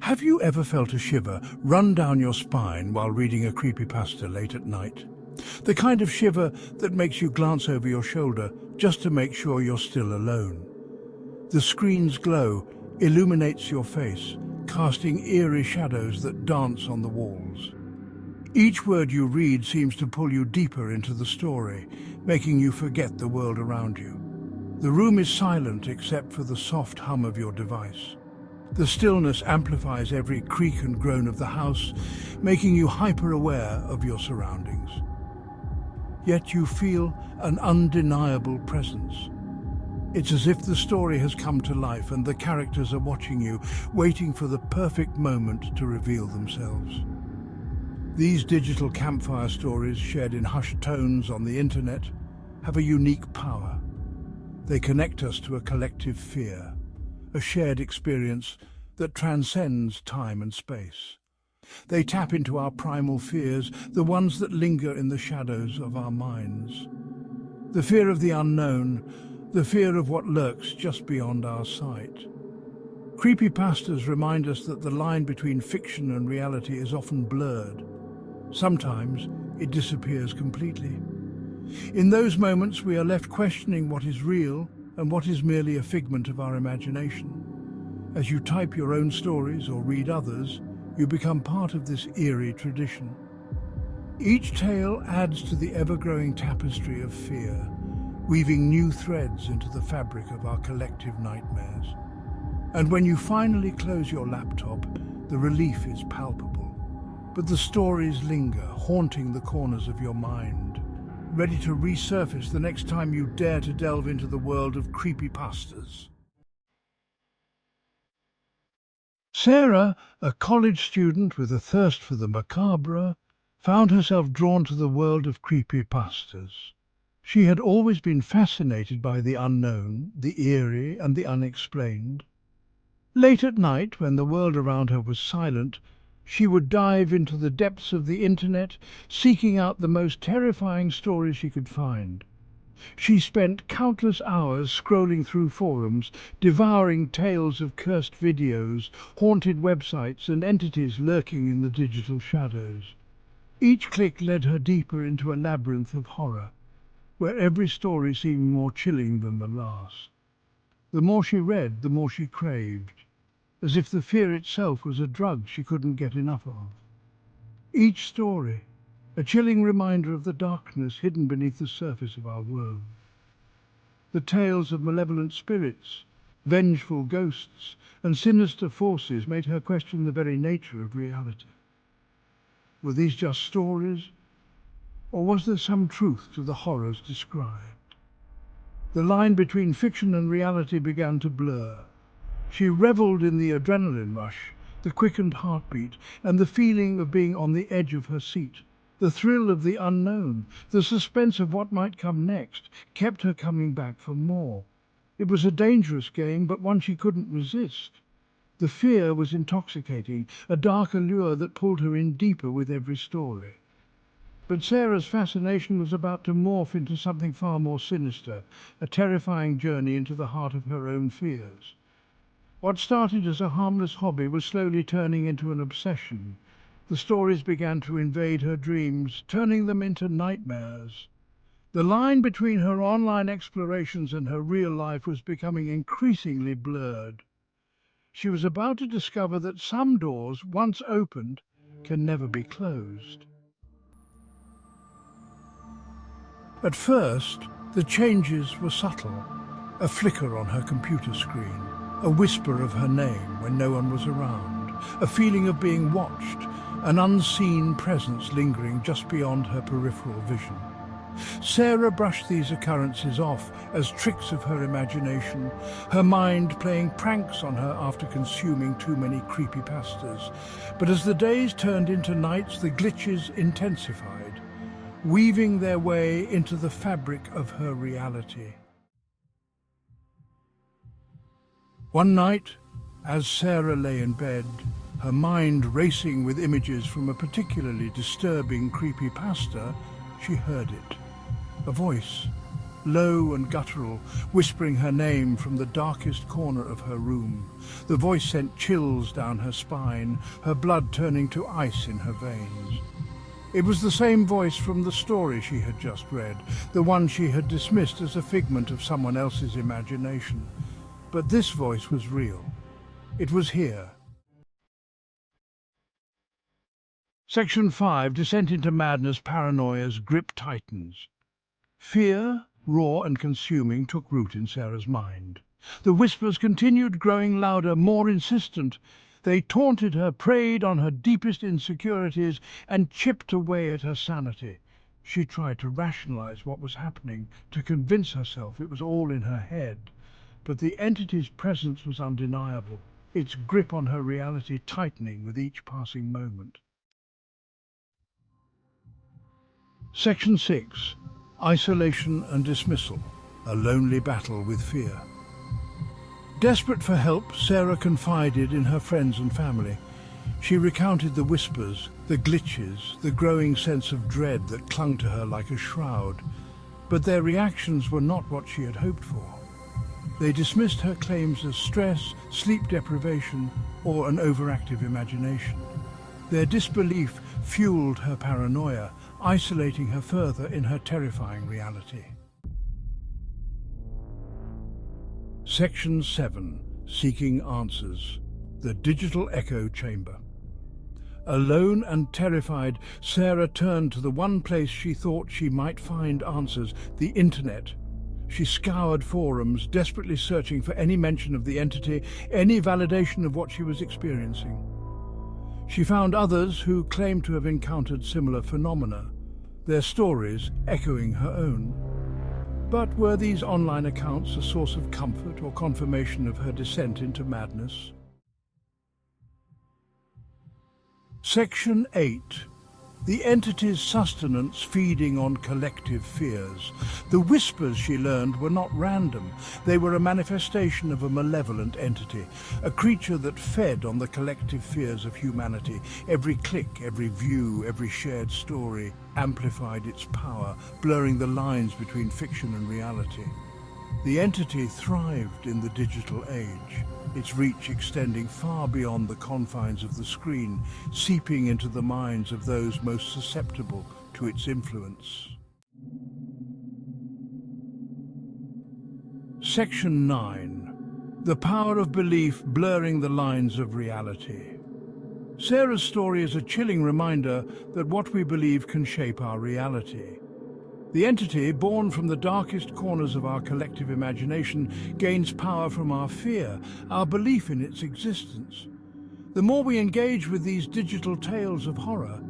Have you ever felt a shiver run down your spine while reading a creepypasta late at night? The kind of shiver that makes you glance over your shoulder just to make sure you're still alone. The screen's glow illuminates your face, casting eerie shadows that dance on the walls. Each word you read seems to pull you deeper into the story, making you forget the world around you. The room is silent except for the soft hum of your device. The stillness amplifies every creak and groan of the house, making you hyper-aware of your surroundings. Yet you feel an undeniable presence. It's as if the story has come to life and the characters are watching you, waiting for the perfect moment to reveal themselves. These digital campfire stories, shared in hushed tones on the internet, have a unique power. They connect us to a collective fear, a shared experience that transcends time and space. They tap into our primal fears, the ones that linger in the shadows of our minds. The fear of the unknown, the fear of what lurks just beyond our sight. Creepypastas remind us that the line between fiction and reality is often blurred. Sometimes it disappears completely. In those moments, we are left questioning what is real and what is merely a figment of our imagination. As you type your own stories or read others, you become part of this eerie tradition. Each tale adds to the ever-growing tapestry of fear, weaving new threads into the fabric of our collective nightmares. And when you finally close your laptop, the relief is palpable. But the stories linger, haunting the corners of your mind, ready to resurface the next time you dare to delve into the world of creepypastas. Sarah, a college student with a thirst for the macabre, found herself drawn to the world of creepypastas. She had always been fascinated by the unknown, the eerie, and the unexplained. Late at night, when the world around her was silent, she would dive into the depths of the internet, seeking out the most terrifying stories she could find. She spent countless hours scrolling through forums, devouring tales of cursed videos, haunted websites, and entities lurking in the digital shadows. Each click led her deeper into a labyrinth of horror, where every story seemed more chilling than the last. The more she read, the more she craved, as if the fear itself was a drug she couldn't get enough of. Each story, a chilling reminder of the darkness hidden beneath the surface of our world. The tales of malevolent spirits, vengeful ghosts, and sinister forces made her question the very nature of reality. Were these just stories, or was there some truth to the horrors described? The line between fiction and reality began to blur. She reveled in the adrenaline rush, the quickened heartbeat, and the feeling of being on the edge of her seat. The thrill of the unknown, the suspense of what might come next, kept her coming back for more. It was a dangerous game, but one she couldn't resist. The fear was intoxicating, a dark allure that pulled her in deeper with every story. But Sarah's fascination was about to morph into something far more sinister, a terrifying journey into the heart of her own fears. What started as a harmless hobby was slowly turning into an obsession. The stories began to invade her dreams, turning them into nightmares. The line between her online explorations and her real life was becoming increasingly blurred. She was about to discover that some doors, once opened, can never be closed. At first, the changes were subtle. A flicker on her computer screen, a whisper of her name when no one was around, a feeling of being watched, an unseen presence lingering just beyond her peripheral vision. Sarah brushed these occurrences off as tricks of her imagination, her mind playing pranks on her after consuming too many creepypastas. But as the days turned into nights, the glitches intensified, weaving their way into the fabric of her reality. One night, as Sarah lay in bed, her mind racing with images from a particularly disturbing creepypasta, she heard it. A voice, low and guttural, whispering her name from the darkest corner of her room. The voice sent chills down her spine, her blood turning to ice in her veins. It was the same voice from the story she had just read, the one she had dismissed as a figment of someone else's imagination. But this voice was real. It was here. Section 5. Descent into Madness. Paranoia's grip tightens. Fear, raw and consuming, took root in Sarah's mind. The whispers continued, growing louder, more insistent. They taunted her, preyed on her deepest insecurities, and chipped away at her sanity. She tried to rationalize what was happening, to convince herself it was all in her head. But the entity's presence was undeniable, its grip on her reality tightening with each passing moment. Section 6. Isolation and Dismissal. A lonely battle with fear. Desperate for help, Sarah confided in her friends and family. She recounted the whispers, the glitches, the growing sense of dread that clung to her like a shroud. But their reactions were not what she had hoped for. They dismissed her claims as stress, sleep deprivation, or an overactive imagination. Their disbelief fueled her paranoia, isolating her further in her terrifying reality. Section 7. Seeking Answers. The Digital Echo Chamber. Alone and terrified, Sarah turned to the one place she thought she might find answers, the internet. She scoured forums, desperately searching for any mention of the entity, any validation of what she was experiencing. She found others who claimed to have encountered similar phenomena, their stories echoing her own. But were these online accounts a source of comfort or confirmation of her descent into madness? Section 8. The entity's sustenance feeding on collective fears. The whispers, she learned, were not random. They were a manifestation of a malevolent entity, a creature that fed on the collective fears of humanity. Every click, every view, every shared story amplified its power, blurring the lines between fiction and reality. The entity thrived in the digital age, its reach extending far beyond the confines of the screen, seeping into the minds of those most susceptible to its influence. Section 9. The Power of Belief Blurring the Lines of Reality. Sarah's story is a chilling reminder that what we believe can shape our reality. The entity, born from the darkest corners of our collective imagination, gains power from our fear, our belief in its existence. The more we engage with these digital tales of horror,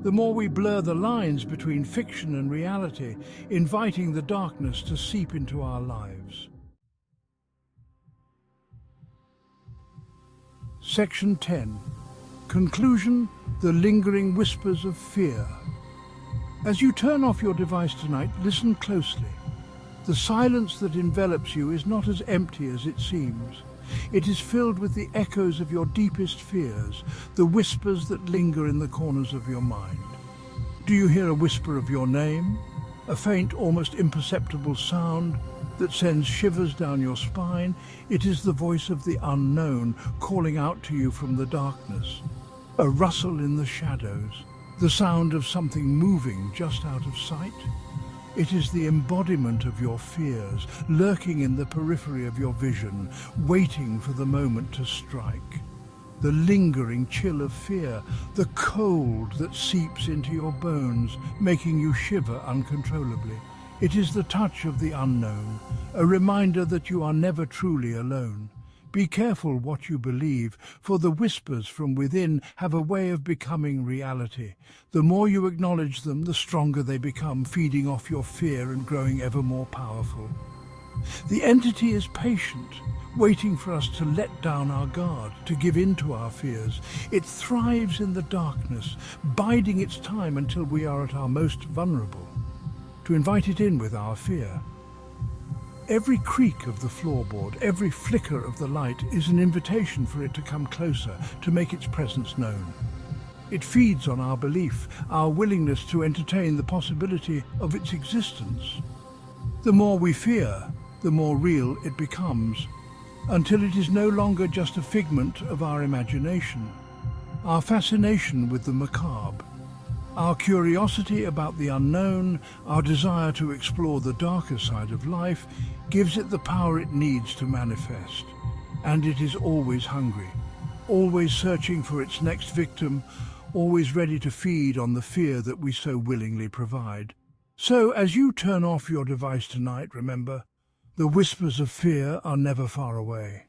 the more we blur the lines between fiction and reality, inviting the darkness to seep into our lives. Section 10. Conclusion: the lingering whispers of fear. As you turn off your device tonight, listen closely. The silence that envelops you is not as empty as it seems. It is filled with the echoes of your deepest fears, the whispers that linger in the corners of your mind. Do you hear a whisper of your name? A faint, almost imperceptible sound that sends shivers down your spine? It is the voice of the unknown calling out to you from the darkness. A rustle in the shadows, the sound of something moving just out of sight. It is the embodiment of your fears, lurking in the periphery of your vision, waiting for the moment to strike. The lingering chill of fear, the cold that seeps into your bones, making you shiver uncontrollably. It is the touch of the unknown, a reminder that you are never truly alone. Be careful what you believe, for the whispers from within have a way of becoming reality. The more you acknowledge them, the stronger they become, feeding off your fear and growing ever more powerful. The entity is patient, waiting for us to let down our guard, to give in to our fears. It thrives in the darkness, biding its time until we are at our most vulnerable, to invite it in with our fear. Every creak of the floorboard, every flicker of the light is an invitation for it to come closer, to make its presence known. It feeds on our belief, our willingness to entertain the possibility of its existence. The more we fear, the more real it becomes, until it is no longer just a figment of our imagination. Our fascination with the macabre, our curiosity about the unknown, our desire to explore the darker side of life gives it the power it needs to manifest. And it is always hungry, always searching for its next victim, always ready to feed on the fear that we so willingly provide. So as you turn off your device tonight, remember, the whispers of fear are never far away.